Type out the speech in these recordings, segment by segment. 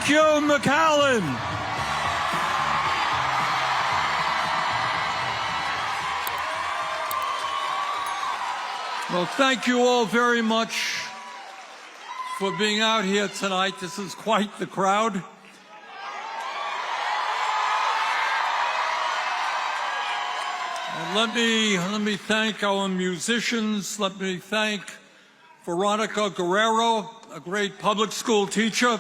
Thank you, McAllen. Well, thank you all very much for being out here tonight. This is quite the crowd. And let me thank our musicians. Let me thank Veronica Guerrero, a great public school teacher.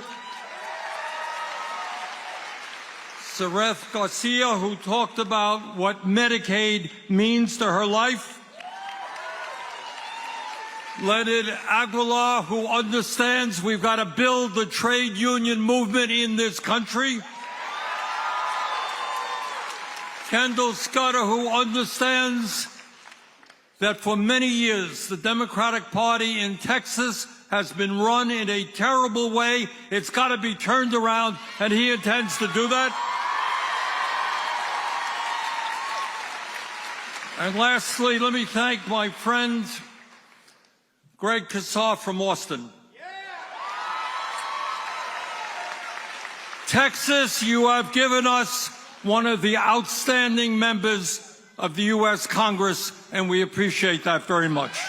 Sareth Garcia, who talked about what Medicaid means to her life. Leonard Aguilar, who understands we've got to build the trade union movement in this country. Kendall Scudder, who understands that for many years the Democratic Party in Texas has been run in a terrible way. It's got to be turned around, and he intends to do that. And lastly, let me thank my friend Greg Casar from Austin. Texas, you have given us one of the outstanding members of the U.S. Congress, and we appreciate that very much.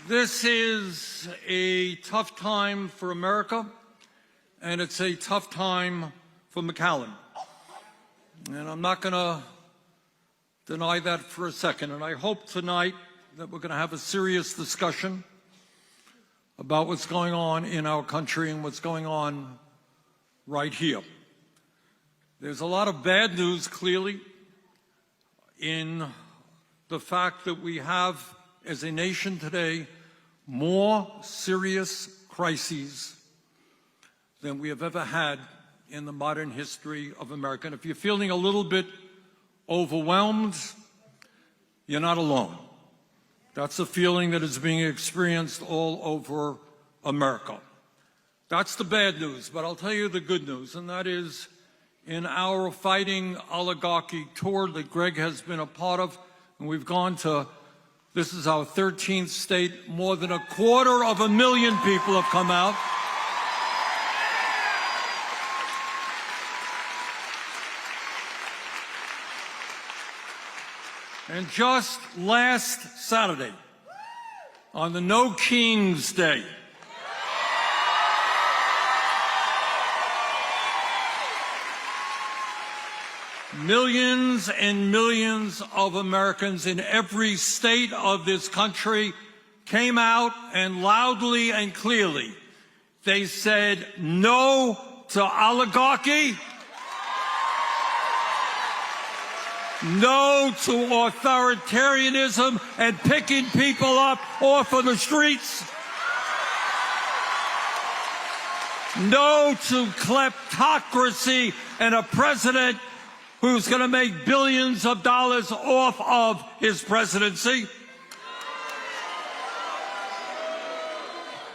This is a tough time for America, and it's a tough time for McAllen. And I'm not going to deny that for a second. And I hope tonight that we're going to have a serious discussion about what's going on in our country and what's going on right here. There's a lot of bad news, clearly, in the fact that we have, as a nation today, more serious crises than we have ever had in the modern history of America. And if you're feeling a little bit overwhelmed, you're not alone. That's a feeling that is being experienced all over America. That's the bad news, but I'll tell you the good news, and that is in our Fighting Oligarchy tour that Greg has been a part of, and we've gone to, this is our 13th state, more than 250,000 people have come out. And just last Saturday, on the No Kings Day, millions and millions of Americans in every state of this country came out and loudly and clearly they said no to oligarchy, no to authoritarianism and picking people up off of the streets. No to kleptocracy and a president who's going to make billions of dollars off of his presidency.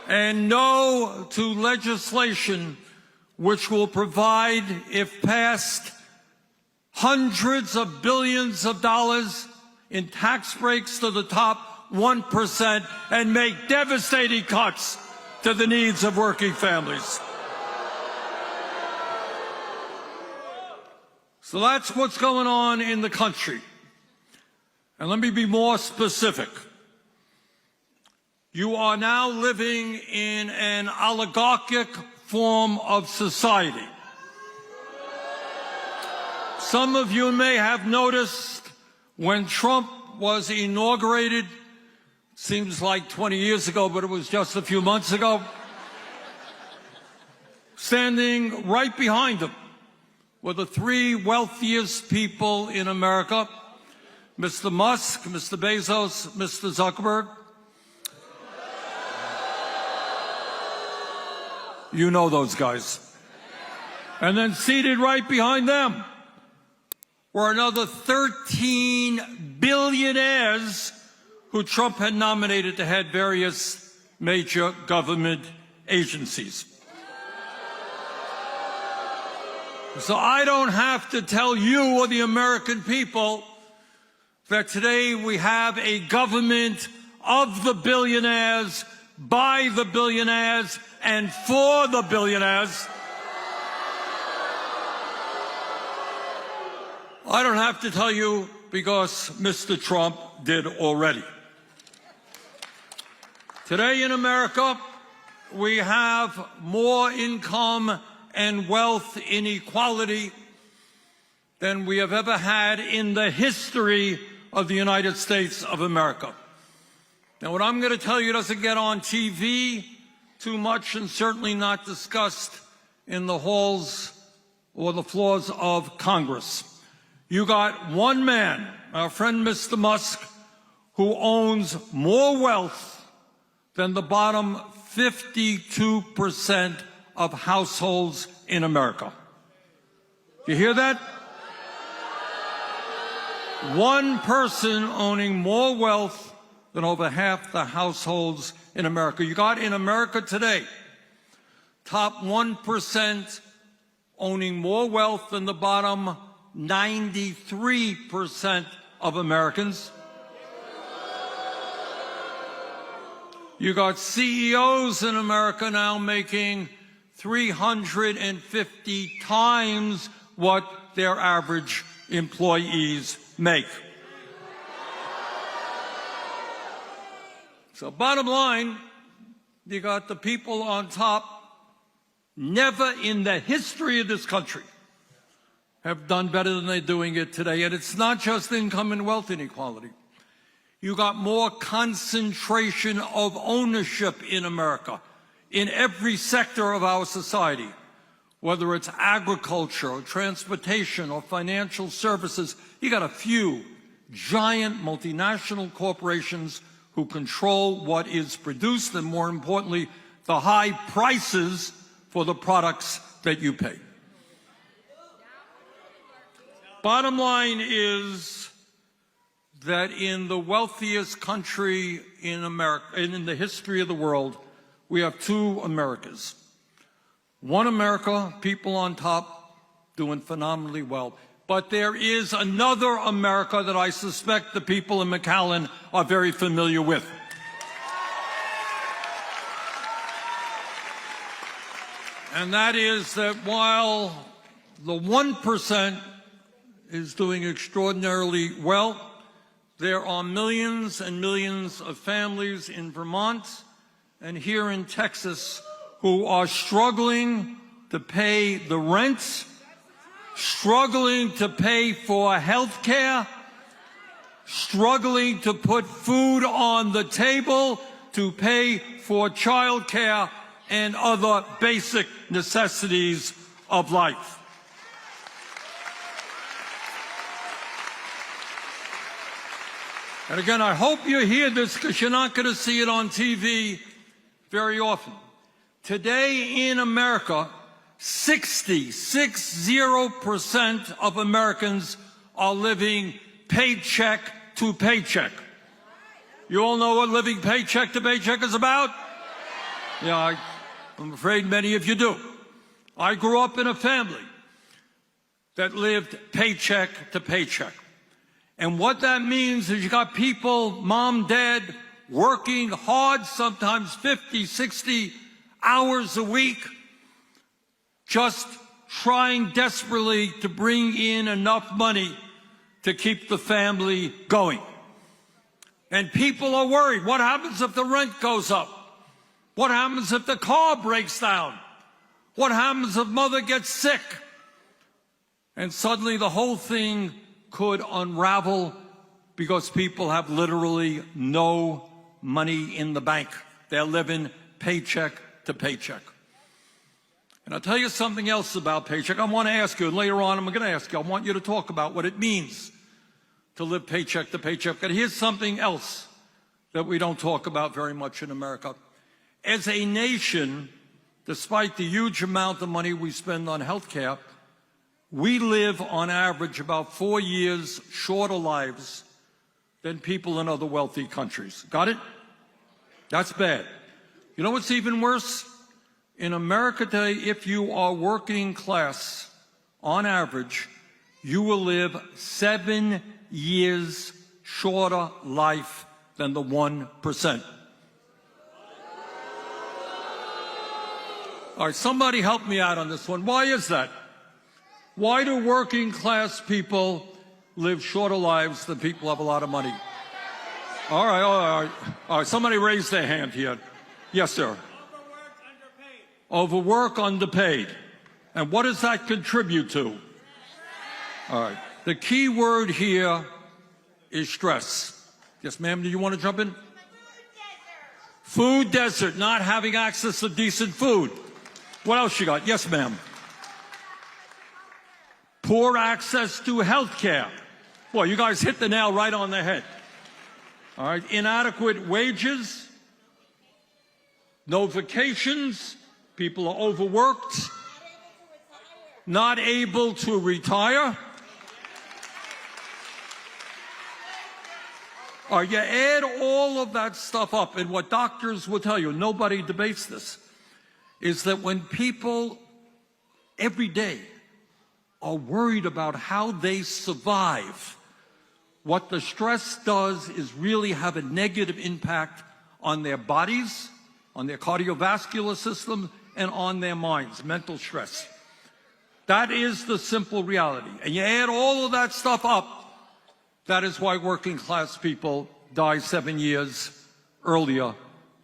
And no to legislation which will provide, if passed, hundreds of billions of dollars in tax breaks to the top 1% and make devastating cuts to the needs of working families. So that's what's going on in the country. And let me be more specific. You are now living in an oligarchic form of society. Some of you may have noticed when Trump was inaugurated, seems like 20 years ago, but it was just a few months ago, standing right behind him were the three wealthiest people in America, Mr. Musk, Mr. Bezos, Mr. Zuckerberg. You know those guys. And then seated right behind them were another 13 billionaires who Trump had nominated to head various major government agencies. So I don't have to tell you or the American people that today we have a government of the billionaires, by the billionaires, and for the billionaires. I don't have to tell you because Mr. Trump did already. Today in America, we have more income and wealth inequality than we have ever had in the history of the United States of America. Now, what I'm going to tell you doesn't get on TV too much and certainly not discussed in the halls or the floors of Congress. You got one man, our friend Mr. Musk, who owns more wealth than the bottom 52% of households in America. You hear that? One person owning more wealth than over half the households in America. You got in America today, top 1% owning more wealth than the bottom 93% of Americans. You got CEOs in America now making 350 times what their average employees make. So bottom line, you got the people on top. Never in the history of this country have done better than they're doing it today. And it's not just income and wealth inequality. You got more concentration of ownership in America, in every sector of our society, whether it's agriculture or transportation or financial services. You got a few giant multinational corporations who control what is produced and, more importantly, the high prices for the products that you pay. Bottom line is that in the wealthiest country in America, in the history of the world, we have two Americas. One America, people on top, doing phenomenally well. But there is another America that I suspect the people in McAllen are very familiar with. And that is that while the 1% is doing extraordinarily well, there are millions and millions of families in Vermont and here in Texas who are struggling to pay the rent, struggling to pay for health care, struggling to put food on the table, to pay for child care and other basic necessities of life. And again, I hope you hear this because you're not going to see it on TV very often. Today in America, 60% of Americans are living paycheck to paycheck. You all know what living paycheck to paycheck is about? Yeah, I'm afraid many of you do. I grew up in a family that lived paycheck to paycheck. And what that means is you got people, mom, dad, working hard, sometimes 50, 60 hours a week, just trying desperately to bring in enough money to keep the family going. And people are worried. What happens if the rent goes up? What happens if the car breaks down? What happens if mother gets sick? And suddenly the whole thing could unravel because people have literally no money in the bank. They're living paycheck to paycheck. And I'll tell you something else about paycheck. I want to ask you, and later on I'm going to ask you, I want you to talk about what it means to live paycheck to paycheck. But here's something else that we don't talk about very much in America. As a nation, despite the huge amount of money we spend on health care, we live on average about 4 years shorter lives than people in other wealthy countries. Got it? That's bad. You know what's even worse? In America today, if you are working class, on average, you will live 7 years shorter life than the 1%. All right, somebody help me out on this one. Why is that? Why do working class people live shorter lives than people who have a lot of money? All right, somebody raise their hand here. Yes, sir. Overwork, underpaid. And what does that contribute to? All right. The key word here is stress. Yes, ma'am, do you want to jump in? Food desert, not having access to decent food. What else you got? Yes, ma'am. Poor access to health care. Boy, you guys hit the nail right on the head. All right. Inadequate wages. No vacations. People are overworked. Not able to retire. You add all of that stuff up, and what doctors will tell you, nobody debates this, is that when people every day are worried about how they survive, what the stress does is really have a negative impact on their bodies, on their cardiovascular system, and on their minds, mental stress. That is the simple reality. And you add all of that stuff up, that is why working class people die 7 years earlier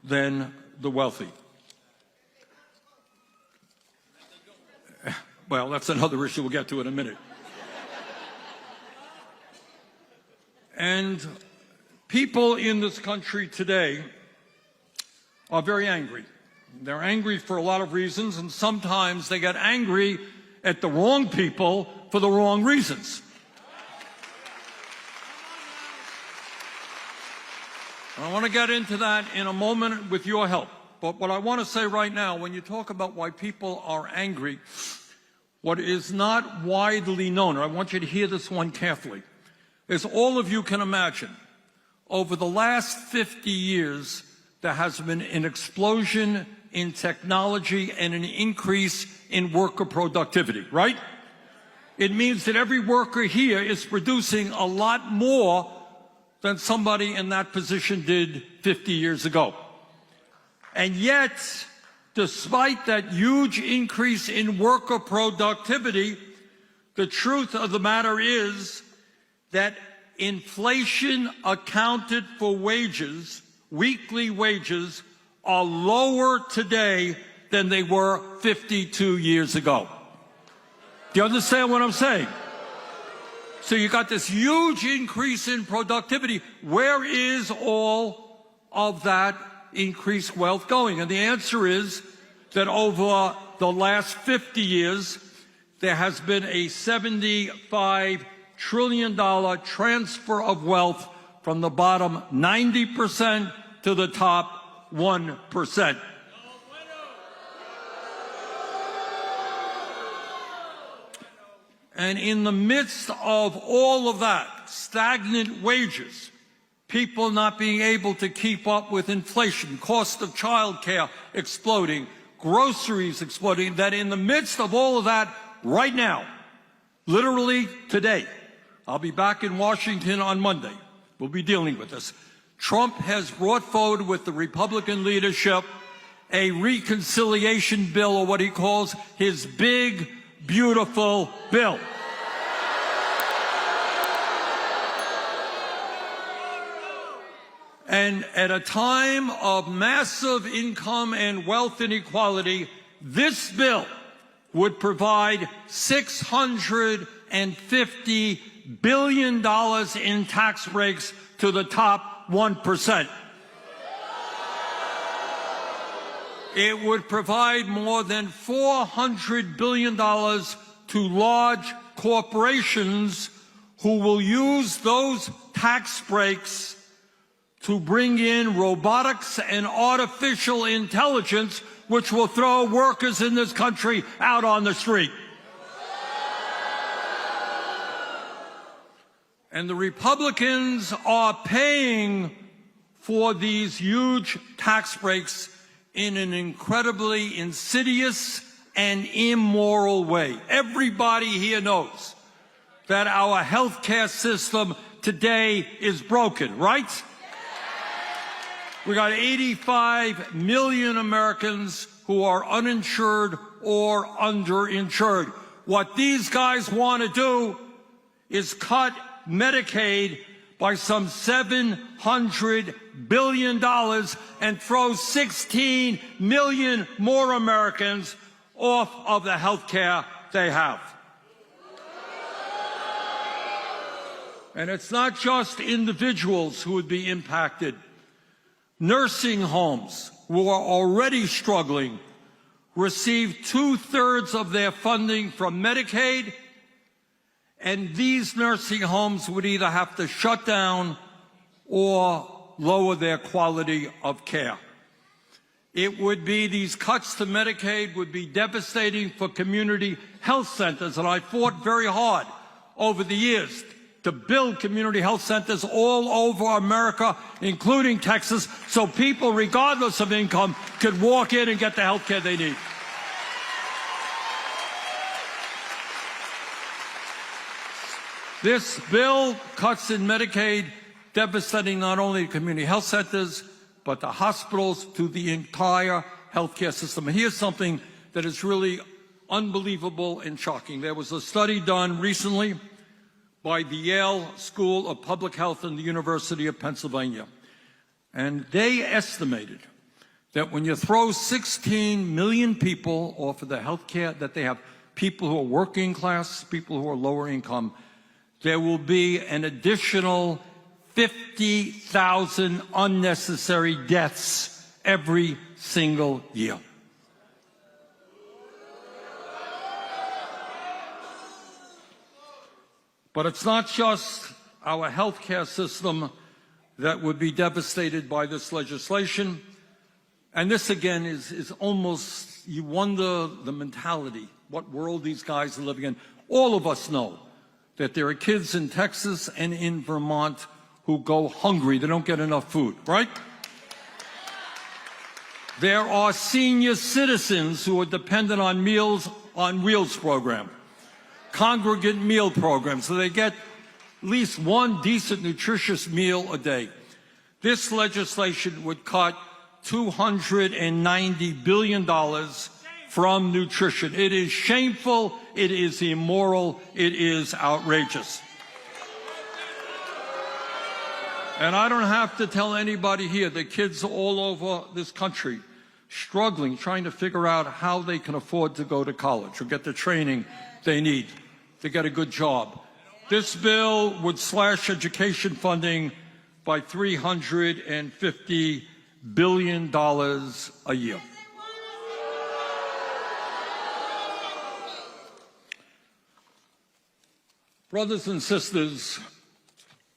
than the wealthy. Well, that's another issue we'll get to in a minute. And people in this country today are very angry. They're angry for a lot of reasons, and sometimes they get angry at the wrong people for the wrong reasons. I want to get into that in a moment with your help. But what I want to say right now, when you talk about why people are angry, what is not widely known, and I want you to hear this one carefully, is all of you can imagine, over the last 50 years, there has been an explosion in technology and an increase in worker productivity, right? It means that every worker here is producing a lot more than somebody in that position did 50 years ago. And yet, despite that huge increase in worker productivity, the truth of the matter is that inflation accounted for wages, weekly wages, are lower today than they were 52 years ago. Do you understand what I'm saying? So you got this huge increase in productivity. Where is all of that increased wealth going? And the answer is that over the last 50 years, there has been a $75 trillion transfer of wealth from the bottom 90% to the top 1%. And in the midst of all of that, stagnant wages, people not being able to keep up with inflation, cost of childcare exploding, groceries exploding, that in the midst of all of that, right now, literally today, I'll be back in Washington on Monday. We'll be dealing with this. Trump has brought forward with the Republican leadership a reconciliation bill, or what he calls his big, beautiful bill. And at a time of massive income and wealth inequality, this bill would provide $650 billion in tax breaks to the top 1%. It would provide more than $400 billion to large corporations who will use those tax breaks to bring in robotics and artificial intelligence, which will throw workers in this country out on the street. And the Republicans are paying for these huge tax breaks in an incredibly insidious and immoral way. Everybody here knows that our health care system today is broken, right? We got 85 million Americans who are uninsured or underinsured. What these guys want to do is cut Medicaid by some $700 billion and throw 16 million more Americans off of the health care they have. And it's not just individuals who would be impacted. Nursing homes, who are already struggling, receive 2/3 of their funding from Medicaid, and these nursing homes would either have to shut down or lower their quality of care. It would be, these cuts to Medicaid would be devastating for community health centers, and I fought very hard over the years to build community health centers all over America, including Texas, so people, regardless of income, could walk in and get the health care they need. This bill cuts in Medicaid, devastating not only community health centers, but the hospitals, to the entire healthcare system. And here's something that is really unbelievable and shocking. There was a study done recently by the Yale School of Public Health and the University of Pennsylvania. And they estimated that when you throw 16 million people off of the health care that they have, people who are working class, people who are lower income, there will be an additional 50,000 unnecessary deaths every single year. But it's not just our healthcare system that would be devastated by this legislation. And this, again, is almost, you wonder the mentality, what world these guys are living in. All of us know that there are kids in Texas and in Vermont who go hungry. They don't get enough food, right? There are senior citizens who are dependent on Meals on Wheels program, congregate meal program, so they get at least one decent, nutritious meal a day. This legislation would cut $290 billion from nutrition. It is shameful, it is immoral, it is outrageous. And I don't have to tell anybody here, the kids all over this country struggling, trying to figure out how they can afford to go to college or get the training they need to get a good job. This bill would slash education funding by $350 billion a year. Brothers and sisters,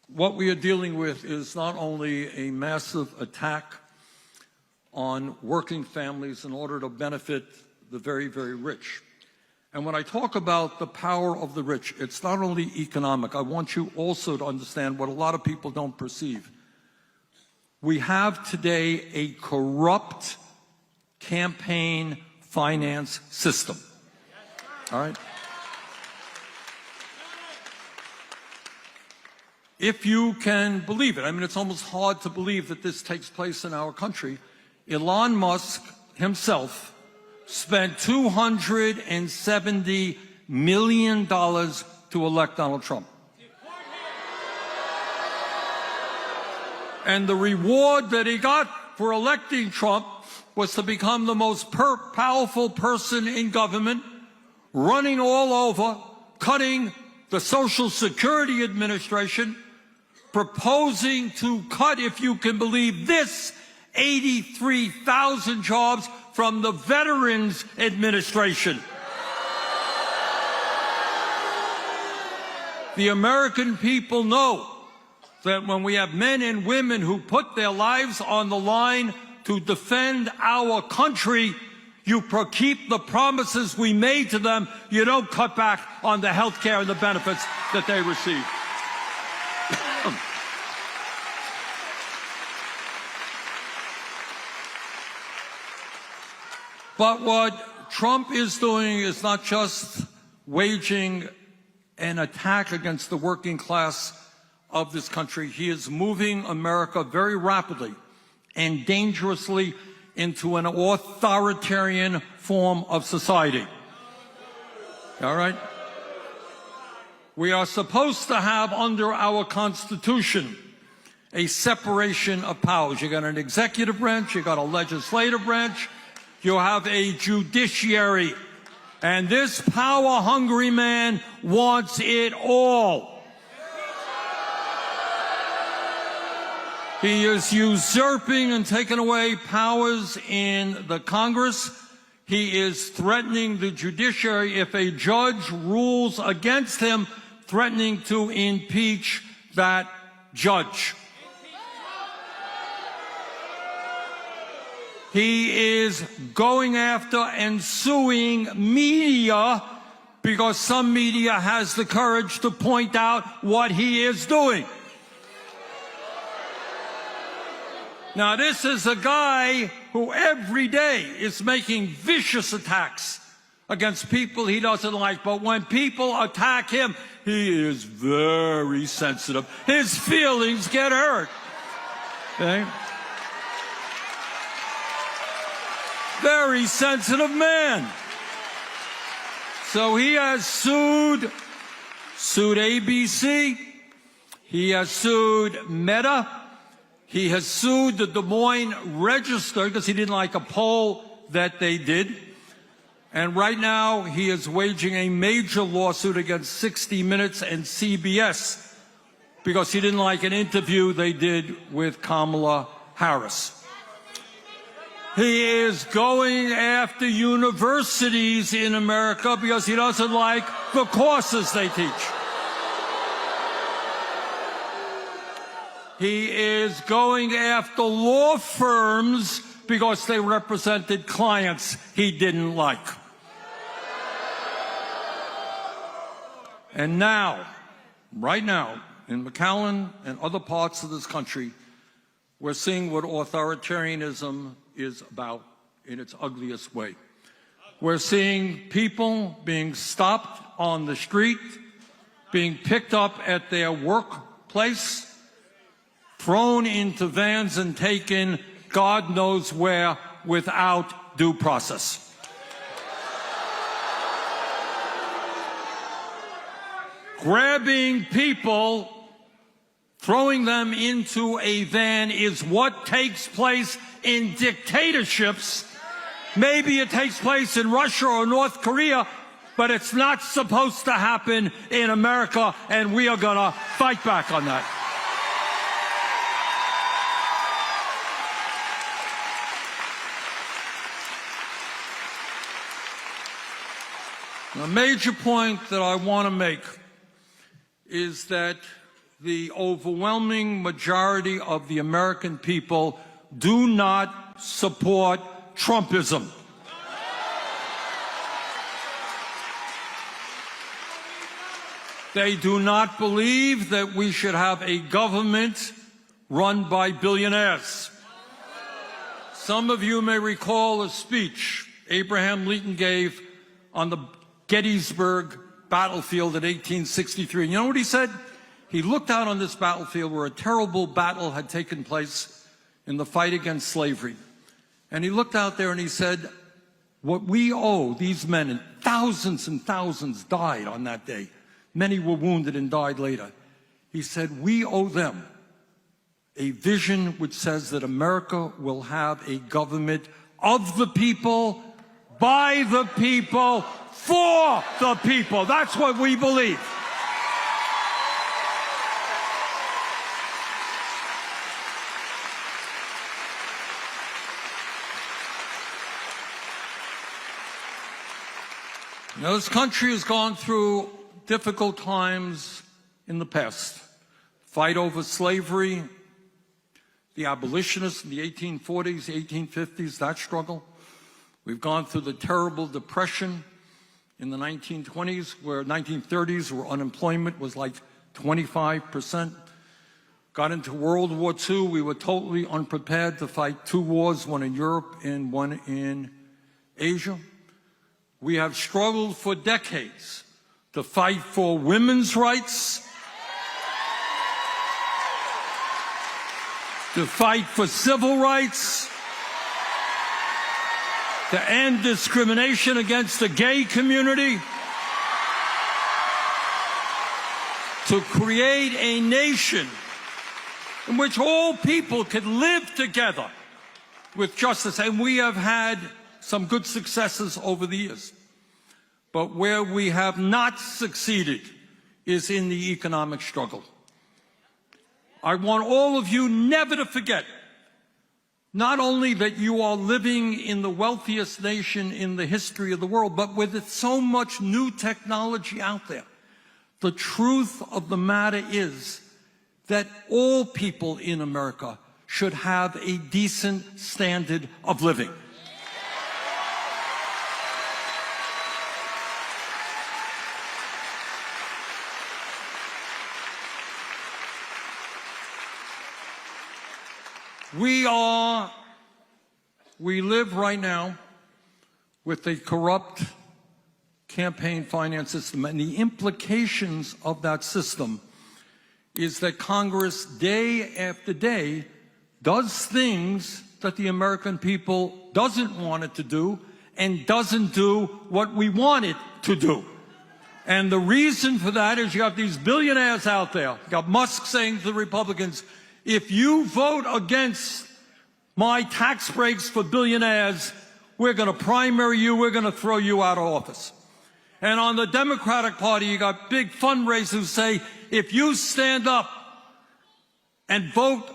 what we are dealing with is not only a massive attack on working families in order to benefit the very, very rich. And when I talk about the power of the rich, it's not only economic. I want you also to understand what a lot of people don't perceive. We have today a corrupt campaign finance system. All right? If you can believe it, I mean, it's almost hard to believe that this takes place in our country. Elon Musk himself spent $270 million to elect Donald Trump. And the reward that he got for electing Trump was to become the most powerful person in government, running all over, cutting the Social Security Administration, proposing to cut, if you can believe this, 83,000 jobs from the Veterans Administration. The American people know that when we have men and women who put their lives on the line to defend our country, you keep the promises we made to them. You don't cut back on the health care and the benefits that they receive. But what Trump is doing is not just waging an attack against the working class of this country. He is moving America very rapidly and dangerously into an authoritarian form of society. All right? We are supposed to have under our Constitution a separation of powers. You got an executive branch, you got a legislative branch, you have a judiciary. And this power-hungry man wants it all. He is usurping and taking away powers in the Congress. He is threatening the judiciary if a judge rules against him, threatening to impeach that judge. He is going after and suing media because some media has the courage to point out what he is doing. Now, this is a guy who every day is making vicious attacks against people he doesn't like. But when people attack him, he is very sensitive. His feelings get hurt. Okay? Very sensitive man. So he has sued ABC. He has sued Meta. He has sued the Des Moines Register because he didn't like a poll that they did. And right now he is waging a major lawsuit against 60 Minutes and CBS because he didn't like an interview they did with Kamala Harris. He is going after universities in America because he doesn't like the courses they teach. He is going after law firms because they represented clients he didn't like. And now, right now, in McAllen and other parts of this country, we're seeing what authoritarianism is about in its ugliest way. We're seeing people being stopped on the street, being picked up at their workplace, thrown into vans and taken God knows where without due process. Grabbing people, throwing them into a van is what takes place in dictatorships. Maybe it takes place in Russia or North Korea, but it's not supposed to happen in America, and we are going to fight back on that. A major point that I want to make is that the overwhelming majority of the American people do not support Trumpism. They do not believe that we should have a government run by billionaires. Some of you may recall a speech Abraham Lincoln gave on the Gettysburg battlefield in 1863. And you know what he said? He looked out on this battlefield where a terrible battle had taken place in the fight against slavery. And he looked out there and he said, what we owe these men, and thousands died on that day. Many were wounded and died later. He said, we owe them a vision which says that America will have a government of the people, by the people, for the people. That's what we believe. Now, this country has gone through difficult times in the past. Fight over slavery, the abolitionists in the 1840s, 1850s, that struggle. We've gone through the terrible depression in the 1930s, where unemployment was like 25%. Got into World War II. We were totally unprepared to fight two wars, one in Europe and one in Asia. We have struggled for decades to fight for women's rights, to fight for civil rights, to end discrimination against the gay community, to create a nation in which all people can live together with justice. And we have had some good successes over the years. But where we have not succeeded is in the economic struggle. I want all of you never to forget not only that you are living in the wealthiest nation in the history of the world, but with so much new technology out there, the truth of the matter is that all people in America should have a decent standard of living. We live right now with a corrupt campaign finance system, and the implications of that system is that Congress, day after day, does things that the American people doesn't want it to do and doesn't do what we want it to do. And the reason for that is you have these billionaires out there. You got Musk saying to the Republicans, if you vote against my tax breaks for billionaires, we're going to primary you, we're going to throw you out of office. And on the Democratic Party, you got big fundraisers who say, if you stand up and vote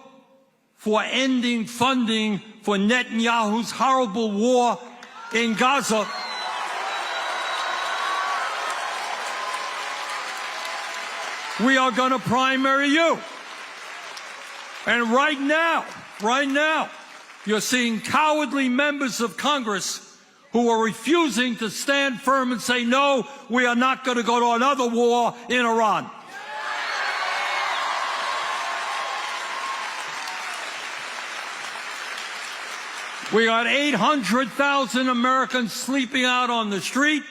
for ending funding for Netanyahu's horrible war in Gaza, we are going to primary you. And right now, you're seeing cowardly members of Congress who are refusing to stand firm and say, no, we are not going to go to another war in Iran. We got 800,000 Americans sleeping out on the street.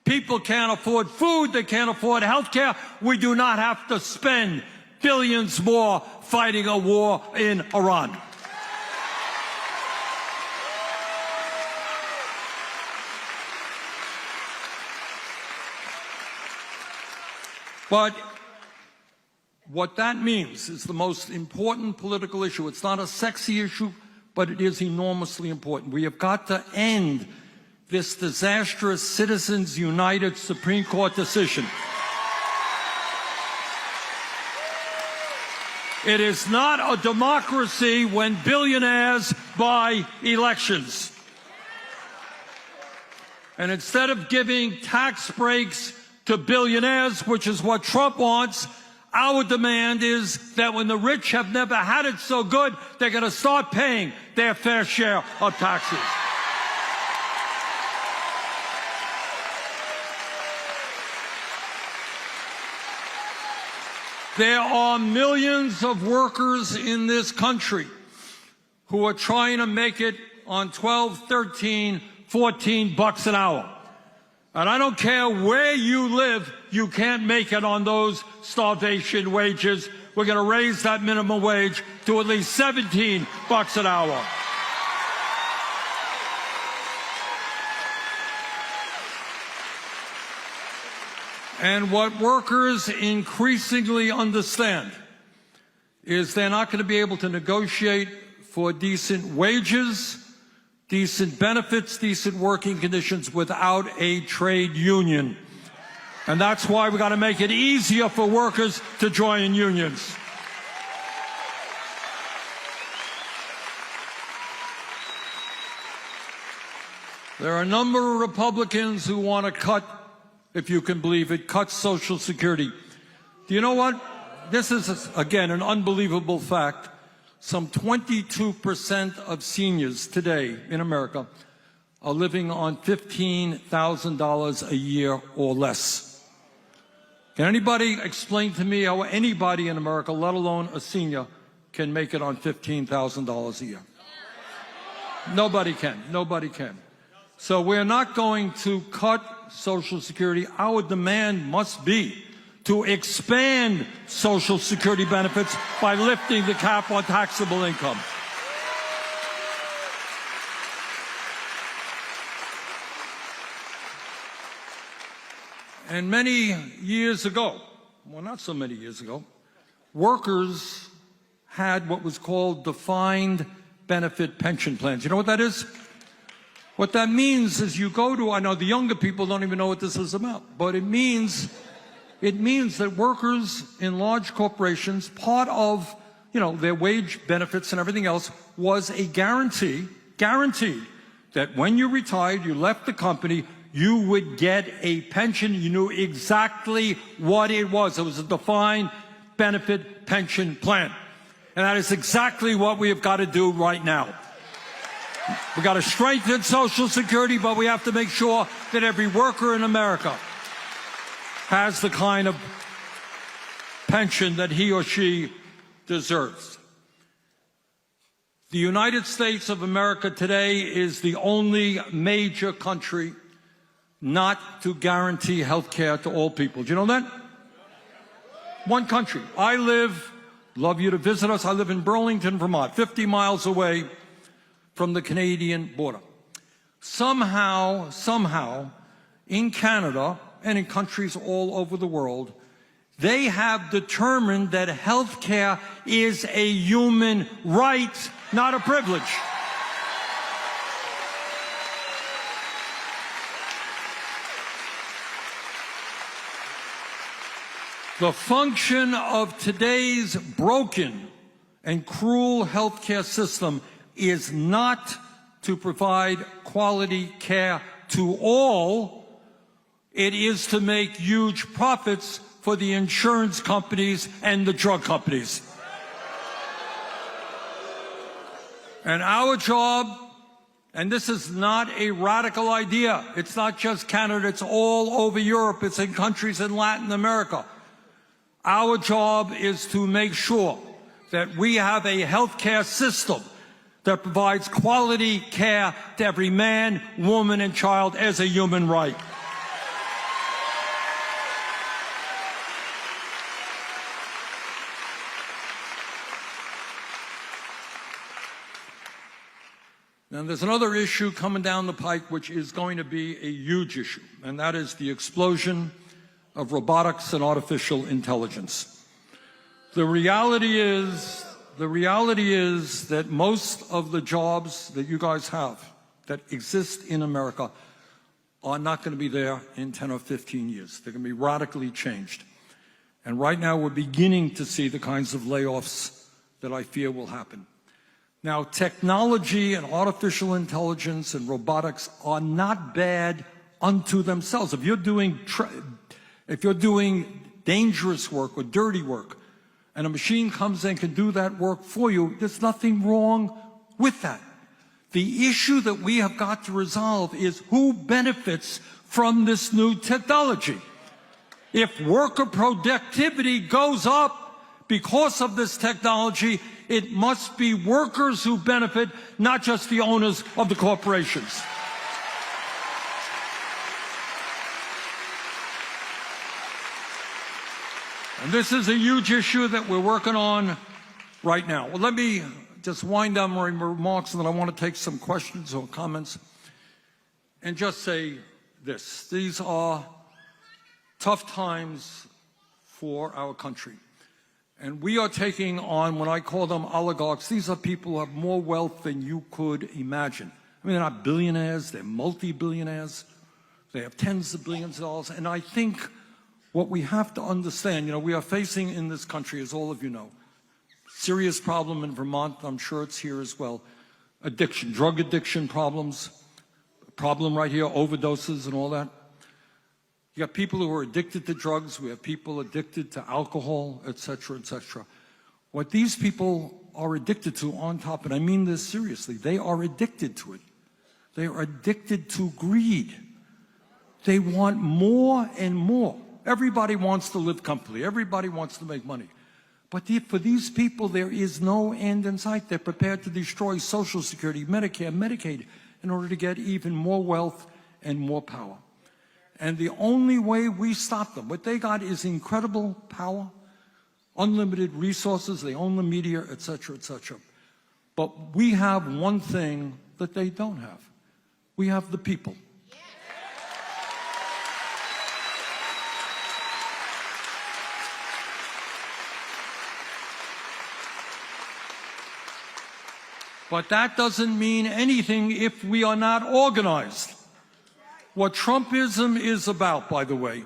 People can't afford food. They can't afford health care. We do not have to spend billions more fighting a war in Iran. But what that means is the most important political issue. It's not a sexy issue, but it is enormously important. We have got to end this disastrous Citizens United Supreme Court decision. It is not a democracy when billionaires buy elections. And instead of giving tax breaks to billionaires, which is what Trump wants, our demand is that when the rich have never had it so good, they're going to start paying their fair share of taxes. There are millions of workers in this country who are trying to make it on 12, 13, 14 bucks an hour. And I don't care where you live, you can't make it on those starvation wages. We're going to raise that minimum wage to at least 17 bucks an hour. And what workers increasingly understand is they're not going to be able to negotiate for decent wages, decent benefits, decent working conditions without a trade union. And that's why we got to make it easier for workers to join unions. There are a number of Republicans who want to cut, if you can believe it, cut Social Security. Do you know what? This is, again, an unbelievable fact. Some 22% of seniors today in America are living on $15,000 a year or less. Can anybody explain to me how anybody in America, let alone a senior, can make it on $15,000 a year? Nobody can. Nobody can. So we're not going to cut Social Security. Our demand must be to expand Social Security benefits by lifting the cap on taxable income. And many years ago, well, not so many years ago, workers had what was called defined benefit pension plans. You know what that is? What that means is you go to, I know the younger people don't even know what this is about, but it means that workers in large corporations, part of, their wage benefits and everything else was a guaranteed that when you retired, you left the company, you would get a pension. You knew exactly what it was. It was a defined benefit pension plan. And that is exactly what we have got to do right now. We've got to strengthen Social Security, but we have to make sure that every worker in America has the kind of pension that he or she deserves. The United States of America today is the only major country not to guarantee health care to all people. Do you know that? One country. Love you to visit us. I live in Burlington, Vermont, 50 miles away from the Canadian border. Somehow, in Canada and in countries all over the world, they have determined that health care is a human right, not a privilege. The function of today's broken and cruel healthcare system is not to provide quality care to all. It is to make huge profits for the insurance companies and the drug companies. And our job, and this is not a radical idea, it's not just Canada, it's all over Europe, it's in countries in Latin America. Our job is to make sure that we have a healthcare system that provides quality care to every man, woman, and child as a human right. Now, there's another issue coming down the pike which is going to be a huge issue, and that is the explosion of robotics and artificial intelligence. The reality is that most of the jobs that you guys have that exist in America are not going to be there in 10 or 15 years. They're going to be radically changed. And right now we're beginning to see the kinds of layoffs that I fear will happen. Now, technology and artificial intelligence and robotics are not bad unto themselves. If you're doing dangerous work or dirty work, and a machine comes in and can do that work for you, there's nothing wrong with that. The issue that we have got to resolve is who benefits from this new technology. If worker productivity goes up because of this technology, it must be workers who benefit, not just the owners of the corporations. And this is a huge issue that we're working on right now. Well, let me just wind down my remarks, and then I want to take some questions or comments and just say this. These are tough times for our country. And we are taking on what I call them oligarchs. These are people who have more wealth than you could imagine. I mean, they're not billionaires, they're multi-billionaires. They have tens of billions of dollars. And I think what we have to understand, we are facing in this country, as all of you know, serious problem in Vermont, I'm sure it's here as well, addiction, drug addiction problems, problem right here, overdoses and all that. You got people who are addicted to drugs, we have people addicted to alcohol, etc., etc. What these people are addicted to on top, and I mean this seriously, they are addicted to it. They are addicted to greed. They want more and more. Everybody wants to live comfortably. Everybody wants to make money. But for these people, there is no end in sight. They're prepared to destroy Social Security, Medicare, Medicaid, in order to get even more wealth and more power. And the only way we stop them, what they got is incredible power, unlimited resources, they own the media, etc., etc. But we have one thing that they don't have. We have the people. But that doesn't mean anything if we are not organized. What Trumpism is about, by the way,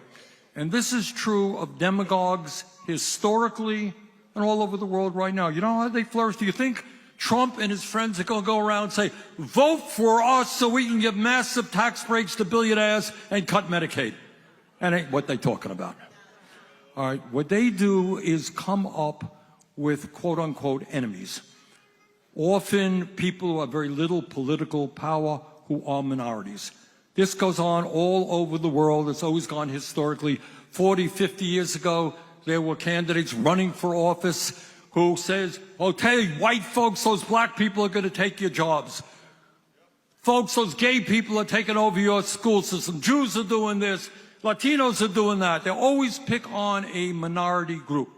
and this is true of demagogues historically and all over the world right now. You know how they flourish? Do you think Trump and his friends are going to go around and say, vote for us so we can give massive tax breaks to billionaires and cut Medicaid? That ain't what they're talking about. All right, what they do is come up with quote-unquote enemies. Often people who have very little political power who are minorities. This goes on all over the world. It's always gone historically. 40, 50 years ago, there were candidates running for office who says, oh, tell you, white folks, those black people are going to take your jobs. Folks, those gay people are taking over your school system. Jews are doing this. Latinos are doing that. They always pick on a minority group.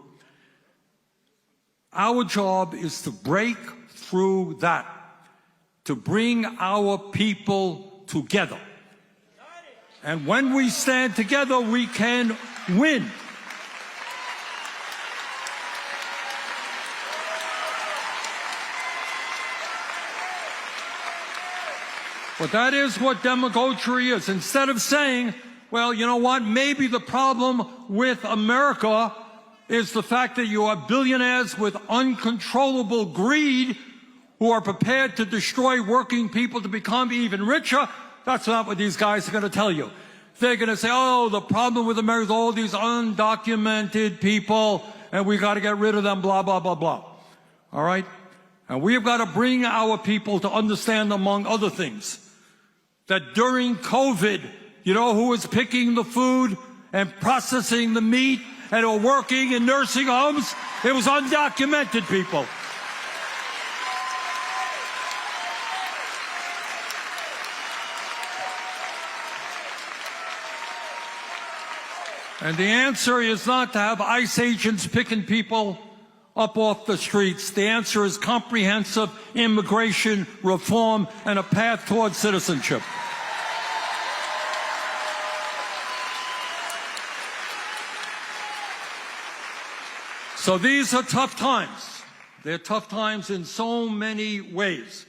Our job is to break through that, to bring our people together. And when we stand together, we can win. But that is what demagoguery is. Instead of saying, well, you know what, maybe the problem with America is the fact that you have billionaires with uncontrollable greed who are prepared to destroy working people to become even richer. That's not what these guys are going to tell you. They're going to say, oh, the problem with America is all these undocumented people, and we got to get rid of them, blah, blah, blah, blah. All right? And we've got to bring our people to understand, among other things, that during COVID, you know who was picking the food and processing the meat and were working in nursing homes? It was undocumented people. And the answer is not to have ICE agents picking people up off the streets. The answer is comprehensive immigration reform and a path towards citizenship. So these are tough times. They're tough times in so many ways.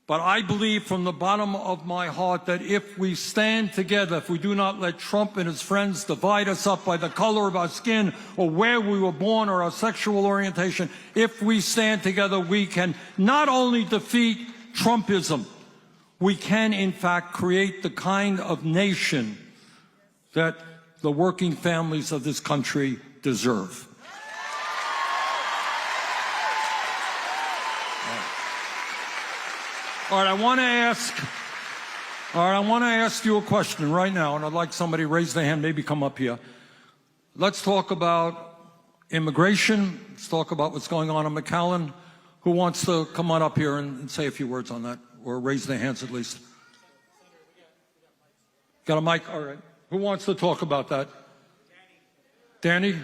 But I believe from the bottom of my heart that if we stand together, if we do not let Trump and his friends divide us up by the color of our skin or where we were born or our sexual orientation, if we stand together, we can not only defeat Trumpism, we can in fact create the kind of nation that the working families of this country deserve. All right, I want to ask you a question right now, and I'd like somebody to raise their hand, maybe come up here. Let's talk about immigration. Let's talk about what's going on in McAllen. Who wants to come on up here and say a few words on that, or raise their hands at least? Got a mic? All right. Who wants to talk about that? Danny?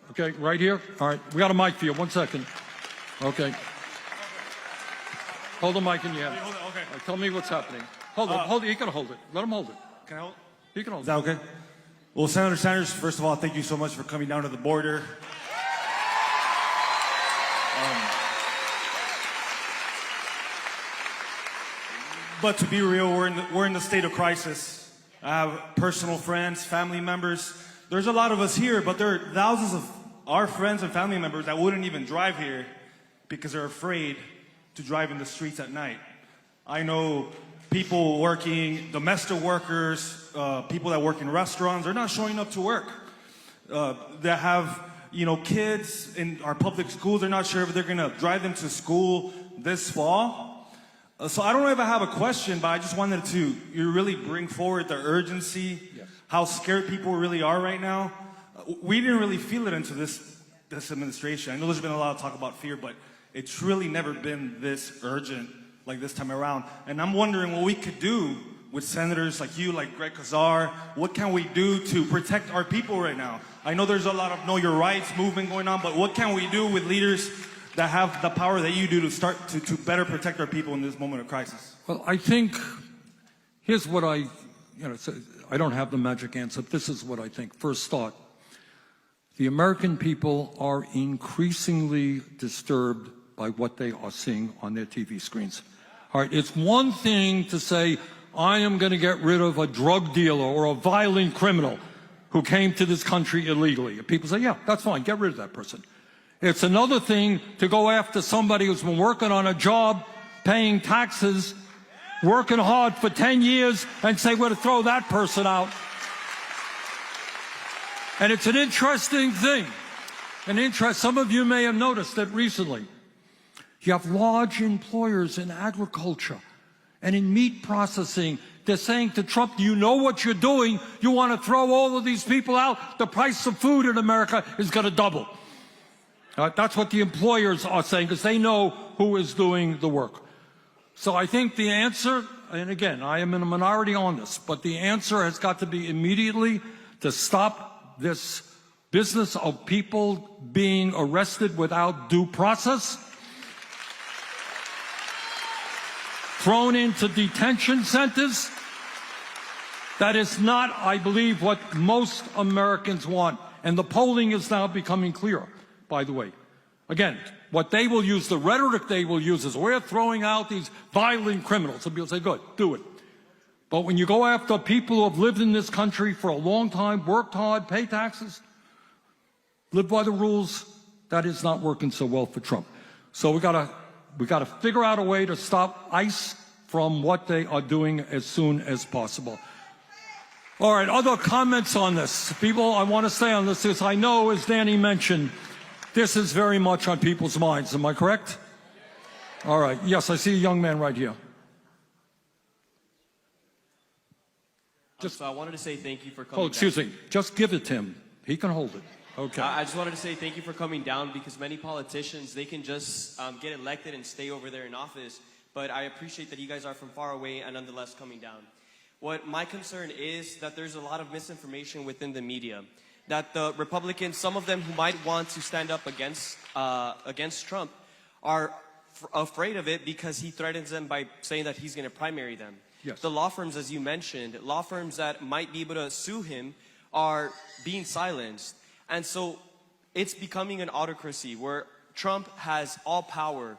Okay, right here? All right, we got a mic for you. 1 second. Okay. Hold the mic in your hand. Hold it, okay. Right, tell me what's happening. Hold it. You can hold it. Let him hold it. Can I hold it? You can hold it. Is that okay? Well, Senator Sanders, first of all, thank you so much for coming down to the border. But to be real, we're in the state of crisis. I have personal friends, family members. There's a lot of us here, but there are thousands of our friends and family members that wouldn't even drive here because they're afraid to drive in the streets at night. I know people working, domestic workers, people that work in restaurants, they're not showing up to work. That have, kids in our public schools, they're not sure if they're gonna drive them to school this fall. So I don't know if I have a question, but I just wanted to really bring forward the urgency, yes, how scared people really are right now. We didn't really feel it until this administration. I know there's been a lot of talk about fear, but it's really never been this urgent like this time around. And I'm wondering what we could do with senators like you, like Greg Kazar? What can we do to protect our people right now? I know there's a lot of Know Your Rights movement going on, but what can we do with leaders that have the power that you do to start to better protect our people in this moment of crisis? Well, I think, here's what I don't have the magic answer. This is what I think. First thought, the American people are increasingly disturbed by what they are seeing on their TV screens. All right, it's one thing to say, I am going to get rid of a drug dealer or a violent criminal who came to this country illegally. And people say, yeah, that's fine, get rid of that person. It's another thing to go after somebody who's been working on a job, paying taxes, working hard for 10 years, and say, we're going to throw that person out. And it's an interesting thing. Some of you may have noticed that recently. You have large employers in agriculture and in meat processing. They're saying to Trump, you know what you're doing. You want to throw all of these people out. The price of food in America is going to double. That's what the employers are saying, because they know who is doing the work. So I think the answer, and again, I am in a minority on this, but the answer has got to be immediately to stop this business of people being arrested without due process, thrown into detention centers. That is not, I believe, what most Americans want. And the polling is now becoming clearer, by the way. Again, what they will use, the rhetoric they will use is, we're throwing out these violent criminals. And people say, good, do it. But when you go after people who have lived in this country for a long time, worked hard, pay taxes, live by the rules, that is not working so well for Trump. So we got to figure out a way to stop ICE from what they are doing as soon as possible. All right, other comments on this? People, I want to stay on this because I know, as Danny mentioned, this is very much on people's minds. Am I correct? All right. Yes, I see a young man right here. So I wanted to say thank you for coming. Oh, excuse me. Just give it to him. He can hold it. Okay. I just wanted to say thank you for coming down, because many politicians, they can just get elected and stay over there in office. But I appreciate that you guys are from far away and nonetheless coming down. What my concern is that there's a lot of misinformation within the media. That the Republicans, some of them who might want to stand up against Trump, are afraid of it because he threatens them by saying that he's going to primary them. Yes. The law firms, as you mentioned, law firms that might be able to sue him are being silenced. And so it's becoming an autocracy where Trump has all power.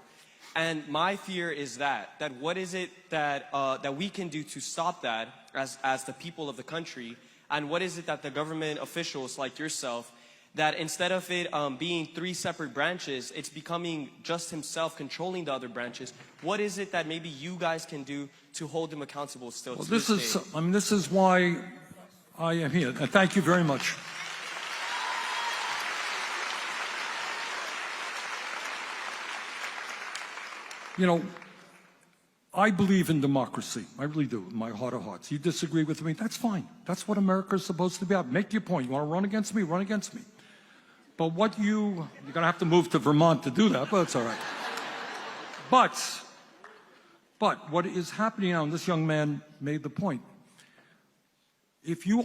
And my fear is that what is it that we can do to stop that as the people of the country? And what is it that the government officials like yourself, that instead of it being 3 separate branches, it's becoming just himself controlling the other branches? What is it that maybe you guys can do to hold him accountable still? Well, this is why I am here. Thank you very much. You know, I believe in democracy. I really do, in my heart of hearts. You disagree with me, that's fine. That's what America is supposed to be about. Make your point. You want to run against me? Run against me. But what you're going to have to move to Vermont to do that, but that's all right. But what is happening now, and this young man made the point, if you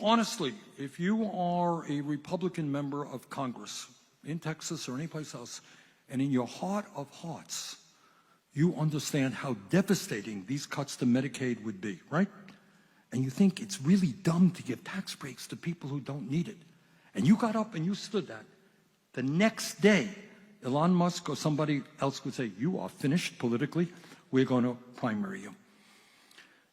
are a Republican member of Congress in Texas or anyplace else, and in your heart of hearts, you understand how devastating these cuts to Medicaid would be, right? And you think it's really dumb to give tax breaks to people who don't need it. And you got up and you stood that. The next day, Elon Musk or somebody else would say, you are finished politically, we're going to primary you.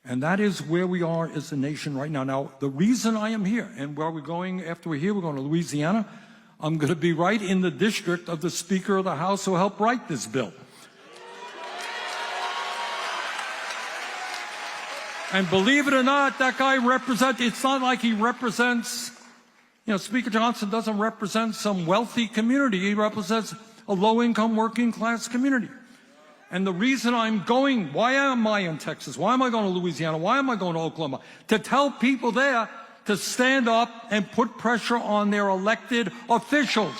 And that is where we are as a nation right now. Now, the reason I am here, and where we're going after we're here, we're going to Louisiana. I'm going to be right in the district of the Speaker of the House who helped write this bill. And believe it or not, that guy it's not like he represents, Speaker Johnson doesn't represent some wealthy community. He represents a low-income, working-class community. And the reason I'm going, why am I in Texas? Why am I going to Louisiana? Why am I going to Oklahoma? To tell people there to stand up and put pressure on their elected officials.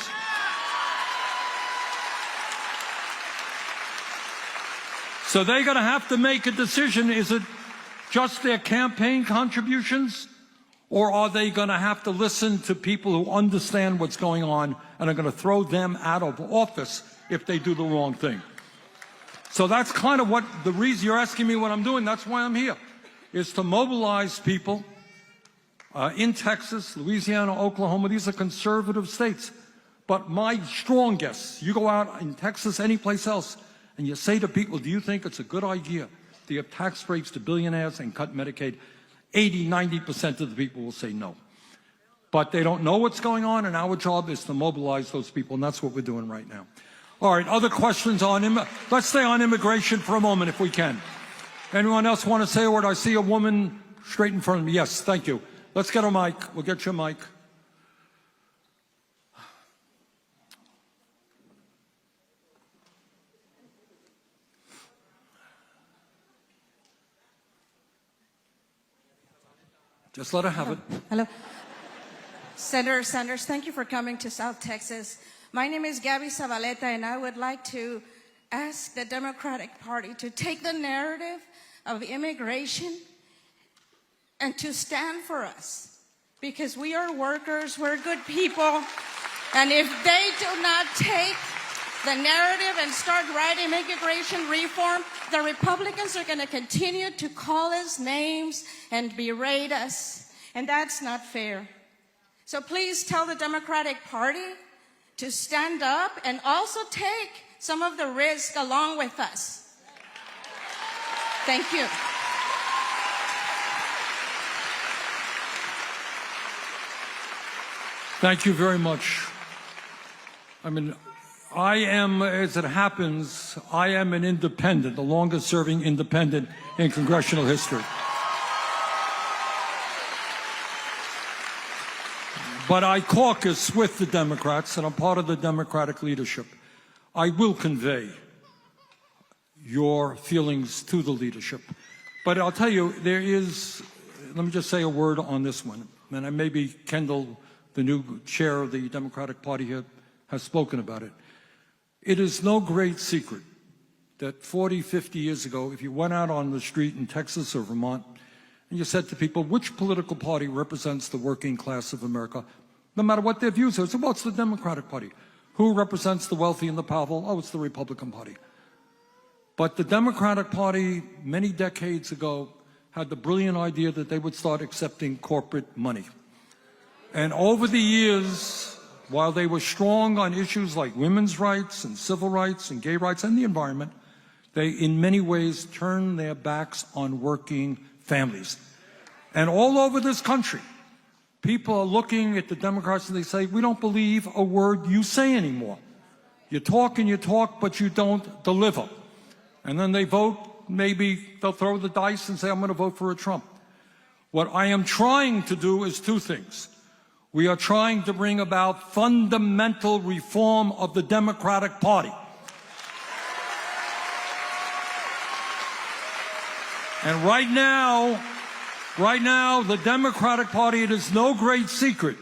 So they're going to have to make a decision. Is it Just their campaign contributions? Or are they going to have to listen to people who understand what's going on and are going to throw them out of office if they do the wrong thing? So that's kind of what the reason you're asking me what I'm doing. That's why I'm here, is to mobilize people in Texas, Louisiana, Oklahoma. These are conservative states. But my strong guess, you go out in Texas, any place else, and you say to people, do you think it's a good idea to give tax breaks to billionaires and cut Medicaid? 80, 90% of the people will say no. But they don't know what's going on, and our job is to mobilize those people, and that's what we're doing right now. All right, other questions on let's stay on immigration for a moment if we can. Anyone else want to say a word? I see a woman straight in front of me. Yes, thank you. Let's get a mic. We'll get you a mic. Just let her have it. Hello. Senator Sanders, thank you for coming to South Texas. My name is Gabby Zabaleta, and I would like to ask the Democratic Party to take the narrative of immigration and to stand for us. Because we are workers, we're good people, and if they do not take the narrative and start writing immigration reform, the Republicans are going to continue to call us names and berate us, and that's not fair. So please tell the Democratic Party to stand up and also take some of the risk along with us. Thank you. Thank you very much. I mean, I am, as it happens, I am an independent, the longest serving independent in congressional history. But I caucus with the Democrats, and I'm part of the Democratic leadership. I will convey your feelings to the leadership. But I'll tell you, there is, let me just say a word on this one, and maybe Kendall, the new chair of the Democratic Party here, has spoken about it. It is no great secret that 40, 50 years ago, if you went out on the street in Texas or Vermont and you said to people, which political party represents the working class of America, no matter what their views are, so well, it's the Democratic Party. Who represents the wealthy and the powerful? Oh, it's the Republican Party. But the Democratic Party, many decades ago, had the brilliant idea that they would start accepting corporate money. And over the years, while they were strong on issues like women's rights and civil rights and gay rights and the environment, they in many ways turned their backs on working families. And all over this country, people are looking at the Democrats and they say, we don't believe a word you say anymore. You talk and you talk, but you don't deliver. And then they vote, maybe they'll throw the dice and say, I'm going to vote for a Trump. What I am trying to do is two things. We are trying to bring about fundamental reform of the Democratic Party. And right now, the Democratic Party, it is no great secret,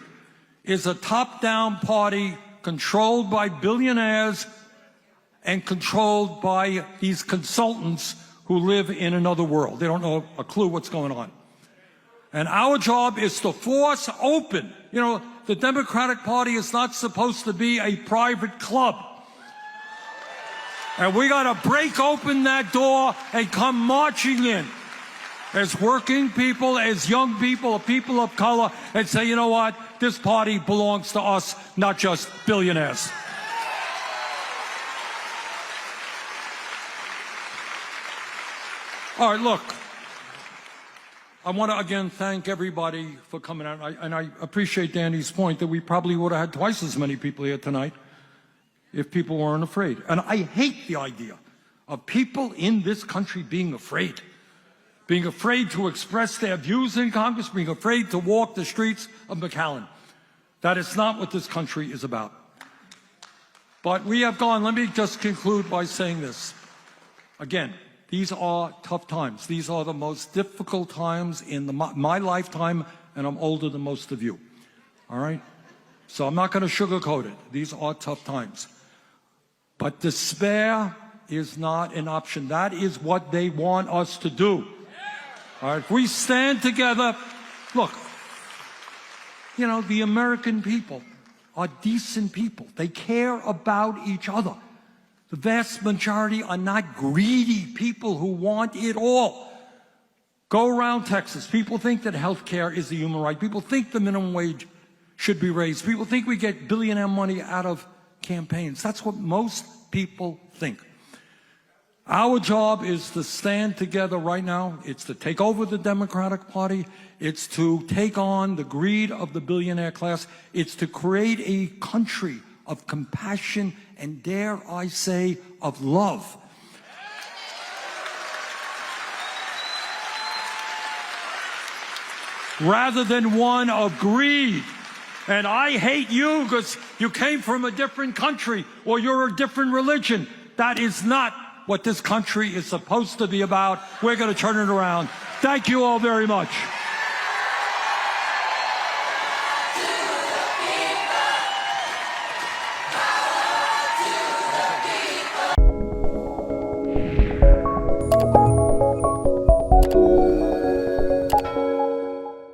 is a top-down party controlled by billionaires and controlled by these consultants who live in another world. They don't know a clue what's going on. And our job is to force open. You know, the Democratic Party is not supposed to be a private club. And we got to break open that door and come marching in as working people, as young people, people of color, and say, you know what, this party belongs to us, not just billionaires. All right, look. I want to again thank everybody for coming out, and I appreciate Danny's point that we probably would have had twice as many people here tonight if people weren't afraid. And I hate the idea of people in this country being afraid to express their views in Congress, being afraid to walk the streets of McAllen. That is not what this country is about. But we have gone, let me just conclude by saying this. Again, these are tough times. These are the most difficult times in my lifetime, and I'm older than most of you. All right? So I'm not going to sugarcoat it. These are tough times. But despair is not an option. That is what they want us to do. All right, if we stand together, look, you know, the American people are decent people. They care about each other. The vast majority are not greedy people who want it all. Go around Texas. People think that health care is a human right. People think the minimum wage should be raised. People think we get billionaire money out of campaigns. That's what most people think. Our job is to stand together right now. It's to take over the Democratic Party. It's to take on the greed of the billionaire class. It's to create a country of compassion and, dare I say, of love. Rather than one of greed. And I hate you because you came from a different country or you're a different religion. That is not what this country is supposed to be about. We're going to turn it around. Thank you all very much.